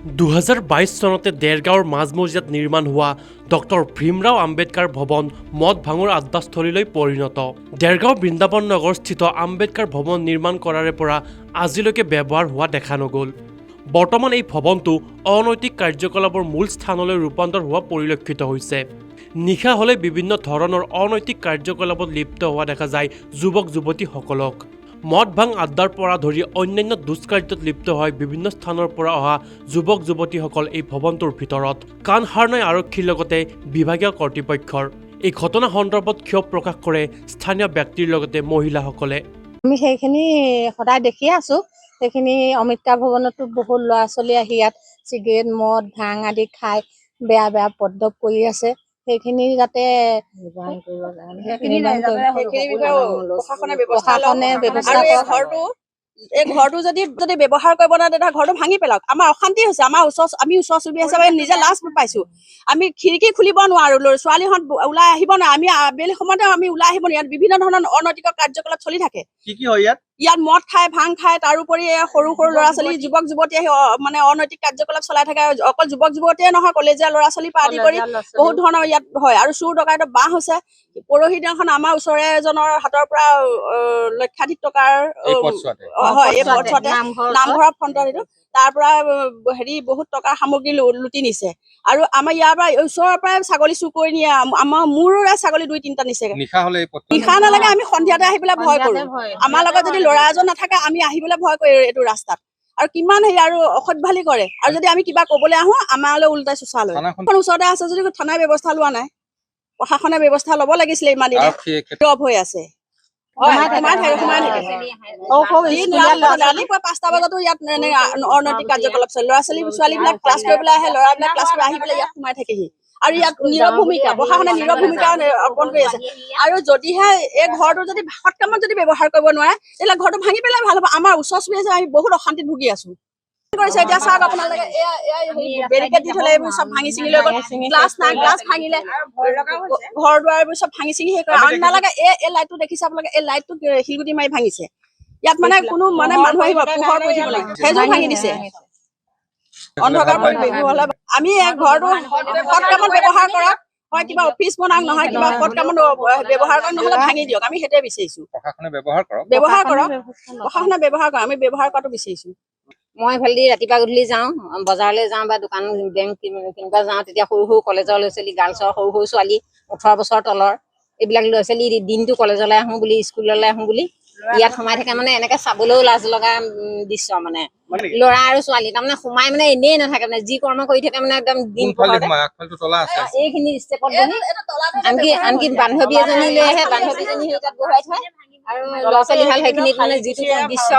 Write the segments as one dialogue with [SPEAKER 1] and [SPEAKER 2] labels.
[SPEAKER 1] 2022 চনতে দেৰগাঁৱৰ মাজমজিয়াত নিৰ্মাণ হোৱা ডক্টৰ ভীমৰাও আম্বেদকাৰ ভৱন মদ ভাঙৰ আড্ডাস্থলীলৈ পৰিণত। দেৰগাঁও বৃন্দাবন নগৰ স্থিত আম্বেদকাৰ ভৱন নিৰ্মাণ কৰাৰে পৰা আজিলৈকে ব্যৱহাৰ হোৱা দেখা নগ'ল। বৰ্তমান এই ভৱনটো অনৈতিক কাৰ্যকলাপৰ মূল স্থানলৈ ৰূপান্তৰ হোৱা পৰিলক্ষিত হৈছে। নিশা হ'লে বিভিন্ন ধৰণৰ অনৈতিক কাৰ্যকলাপত লিপ্ত হোৱা দেখা যায় যুৱক যুৱতীসকলক। মদ ভাং আড্ডাৰ পৰা ধৰি অন্যান্য দুষ্কাৰ্যত লিপ্ত হয় বিভিন্ন স্থানৰ পৰা অহা যুৱক যুৱতীসকল এই ভৱনটোৰ ভিতৰত। কাণ সাৰ নাই আৰক্ষীৰ লগতে বিভাগীয় কৰ্তৃপক্ষৰ। এই ঘটনা সন্দৰ্ভত ক্ষোভ প্ৰকাশ কৰে স্থানীয় ব্যক্তিৰ লগতে মহিলাসকলে।
[SPEAKER 2] আমি সেইখিনি সদায় দেখি আছো। সেইখিনি অম্বেদকাৰ ভৱনতো বহুত ল'ৰা ছোৱালী আহি ইয়াত চিগাৰেট মদ ভাং আদি খাই বেয়া বেয়া পদ্ৰৱ কৰি আছে। সেইখিনি যাতে প্ৰশাসনে ব্যৱস্থা
[SPEAKER 3] এই ঘৰটো যদি ব্যৱহাৰ কৰিব নোৱাৰে তেতিয়া ঘৰটো ভাঙি পেলাওক। আমাৰ অশান্তি হৈছে। আমি ওচৰ চুবুৰীয়া হিচাপে নিজে লাজ পাইছো। আমি খিৰিকী খুলিব নোৱাৰো, ছোৱালীহঁত ওলাই আহিব নোৱাৰে। আমি আবেলি সময়তে আমি ওলাই আহিব নোৱাৰো। ইয়াত বিভিন্ন ধৰণৰ অনৈতিক কাৰ্যকলাপ চলি থাকে।
[SPEAKER 4] কি হয়
[SPEAKER 3] ইয়াত মদ খাই ভাং খাই তাৰোপৰি সৰু সৰু ল'ৰা ছোৱালী যুৱক যুৱতী আহি মানে অনৈতিক কাৰ্যকলাপ চলাই থাকে। অকল যুৱক যুৱতীয়ে নহয়, কলেজীয়া ল'ৰা ছোৱালীৰ পৰা আদি কৰি বহুত ধৰণৰ ইয়াত হয়। আৰু চুৰ ডকাইতৰ বাহ হৈছে। পৰহি দিনাখন আমাৰ ওচৰে এজনৰ হাতৰ পৰা লক্ষাধিক টকাৰ হয় এই পথতে নামঘৰৰ ফ্ৰণ্টত এইটো তাৰ পৰা বহুত টকাৰ সামগ্ৰী লুটি নিছে। আৰু আমাৰ ইয়াৰ পৰা ওচৰৰ পৰাই ছাগলী চুৰ কৰি নিয়ে। আমাৰ মোৰে ছাগলী 2-3টা নিছে। নিশা নালাগে, আমি সন্ধিয়াতে আহি পেলাই ভয় কৰো। আমাৰ লগত যদি ল'ৰা এজন নাথাকে আমি আহিবলৈ ভয় কৰো এইটো ৰাস্তাত। আৰু কিমান আৰু অসভ্যালি কৰে। আৰু যদি আমি কিবা কবলৈ আহো আমালৈ উল্টাই চোচা লয়। ওচৰতে আছে যদি থানাৰ ব্যৱস্থা লোৱা নাই। প্ৰশাসনে ব্যৱস্থা ল'ব লাগিছিলে। ইমান দিনে ড্ৰপ হৈ আছে। ৰাতিপুৱা 5টা বজাতো ইয়াত অনৈতিক কাৰ্যকলাপ চলে। ল'ৰা ছোৱালীবিলাক ক্লাছ কৰিবলৈ আহে, ল'ৰাবিলাক ক্লাছ কৰি আহি পেলাই ইয়াত সোমাই থাকেহি। আৰু ইয়াত নীৰৱ ভূমিকা, প্ৰশাসনে নীৰৱ ভূমিকা অৰ্পণ কৰি আছে। আৰু যদিহে এই ঘৰটো যদি সৎ কামত যদি ব্যৱহাৰ কৰিব নোৱাৰে তেতিয়াহ'লে ঘৰটো ভাঙি পেলাই ভাল হ'ব। আমাৰ ওচৰ চুবুৰীয়া আমি বহুত অশান্তিত ভুগি আছো। এতিয়া চাওক আপোনালোকে বেৰিকেড দি থলে এইবোৰ চব ভাঙি চিঙি লৈ গ'ল। গ্লাছ নাই, গ্লাছ ভাঙিলে, ঘৰ দুৱাৰ এইবোৰ চব ভাঙি চিঙি সেই কৰে। আৰু নালাগে এই লাইটটো দেখিছে আপোনালোকে, এই লাইটটো শিলগুটি মাৰি ভাঙিছে। ইয়াত মানে কোনো মানুহ আহিব পোহৰ কৰি দিব লাগে, সেইযোৰ ভাঙি দিছে। অন্ধকাৰ আমি ঘৰটো সৎ কামত ব্যৱহাৰ কৰক। হয় কিবা অফিচ বনাওক, নহয় কিবা সৎ কামত ব্যৱহাৰ কৰক, নহলে ভাঙি দিয়ক। আমি সেইটোৱে বিচাৰিছো। প্ৰশাসনে ব্যৱহাৰ কৰক। প্ৰশাসনে ব্যৱহাৰ কৰক। আমি ব্যৱহাৰ কৰাটো বিচাৰিছো।
[SPEAKER 5] মই এইফালেদি ৰাতিপুৱা গধূলি যাওঁ, বজাৰলৈ যাওঁ বা দোকান বেংক কিনিব যাওঁ। তেতিয়া সৰু সৰু কলেজৰ ল'ৰা ছোৱালী, গাৰ্লছৰ সৰু সৰু ছোৱালী 18 বছৰ তলৰ এইবিলাক ল'ৰা ছোৱালী দিনটো কলেজলৈ আহোঁ বুলি, স্কুললৈ আহোঁ বুলি ইয়াত সোমাই থাকে। মানে এনেকে চাবলৈও লাজ লগা দৃশ্য। মানে ল'ৰা আৰু ছোৱালী তাৰমানে সোমাই মানে এনেই নাথাকে, মানে যি কৰ্ম কৰি থাকে মানে একদম দিন এইখিনি ষ্টেপত বহি আনকি বান্ধৱী এজনী লৈ আহে, বান্ধৱীজনী তাত বহুৱাই থয়। আৰু ল'ৰা ছোৱালী হাল সেইখিনিত মানে যিটো দৃশ্য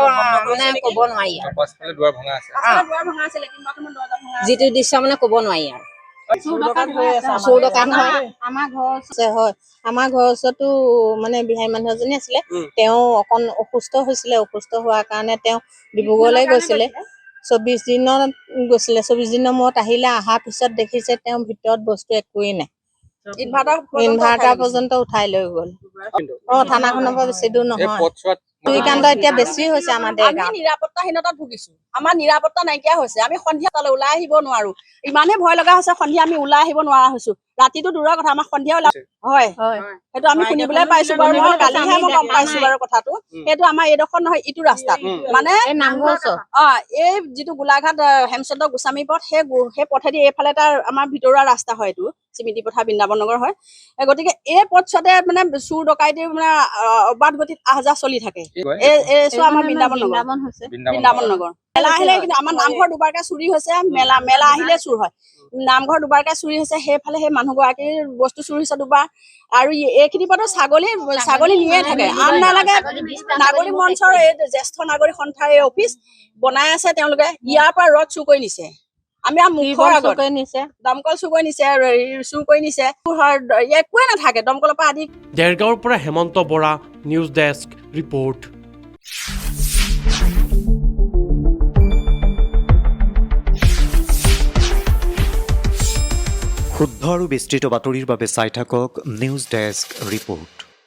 [SPEAKER 5] মানে ক'ব নোৱাৰি। যিটো দৃশ্য মানে ক'ব নোৱাৰি আৰু।
[SPEAKER 2] আমাৰ ঘৰৰ ওচৰতো মানে বিহাৰী মানুহ এজনী আছিলে। তেওঁ অকণ অসুস্থ হৈছিলে। অসুস্থ হোৱাৰ কাৰণে তেওঁ ডিব্ৰুগড়লৈ গৈছিলে। 24 দিনত গৈছিলে। 24 দিনৰ মূৰত আহিলে। অহাৰ পিছত দেখিছে তেওঁৰ ভিতৰত বস্তু একোৱেই নাই। ইনভাৰ্টাৰ পৰ্যন্ত উঠাই লৈ গ'ল। থানাখনৰ পৰা বেছি দূৰ নহয়। চুৰিকাণ্ড এতিয়া বেছি হৈছে আমাৰ দেৰগাঁৱত।
[SPEAKER 3] নিৰাপত্তাহীনতাত ভুগিছো। আমাৰ নিৰাপত্তা নাইকিয়া হৈছে। আমি সন্ধিয়া তালৈ ওলাই আহিব নোৱাৰো। ইমানেই ভয় লগা হৈছে, সন্ধিয়া আমি ওলাই আহিব নোৱাৰা হৈছো। ৰাতিটো দূৰৰ কথা, আমাৰ সন্ধিয়া হয় সেইটো আমি শুনিবলৈ পাইছো বাৰু। মই কালিহে মই গম পাইছো বাৰু কথাটো। সেইটো আমাৰ এইডোখৰ নহয়, ইটো ৰাস্তাত মানে এই যিটো গোলাঘাট হেমচন্দ্ৰ গোস্বামী পথ, সেই পথেদি এইফালে তাৰ আমাৰ ভিতৰুৱা ৰাস্তা হয়। এইটো স্মৃতি পথাৰ বৃন্দাবন নগৰ হয়। গতিকে এই পথছোৱাতে মানে চুৰ ডকাইতি মানে অবাধ গতিত আহ যাহ চলি থাকে। আমাৰ বৃন্দাবন নগৰ মেলা আহিলে কিন্তু আমাৰ নামঘৰ দুবাৰকে চুৰি হৈছে। মেলা আহিলে চুৰ হয়। নামঘৰ দুবাৰকে চুৰি হৈছে। সেইফালে সেই মানুহগৰাকীৰ বস্তু চুৰি হৈছে দুবাৰ। আৰু এইখিনি পথত ছাগলী নিয়ে থাকে। আন নালাগে, নাগৰিক মঞ্চৰ এই জ্যেষ্ঠ নাগৰিক সন্থাৰ এই অফিচ বনাই আছে তেওঁলোকে। ইয়াৰ পৰা ৰদ চুৰ কৰি নিছে। আমি মুখৰ আগত দমকল চুৰ কৰি নিছে, চুৰ কৰি নিছে। একোৱে নাথাকে দমকলৰ পৰা আদি।
[SPEAKER 1] দেৰগাঁৱৰ পৰা Hemanta Bora, news desk report.
[SPEAKER 6] শুদ্ধ আৰু বিস্তৃত বাতৰিৰ বাবে চাই থাকক নিউজ ডেস্ক ৰিপৰ্ট।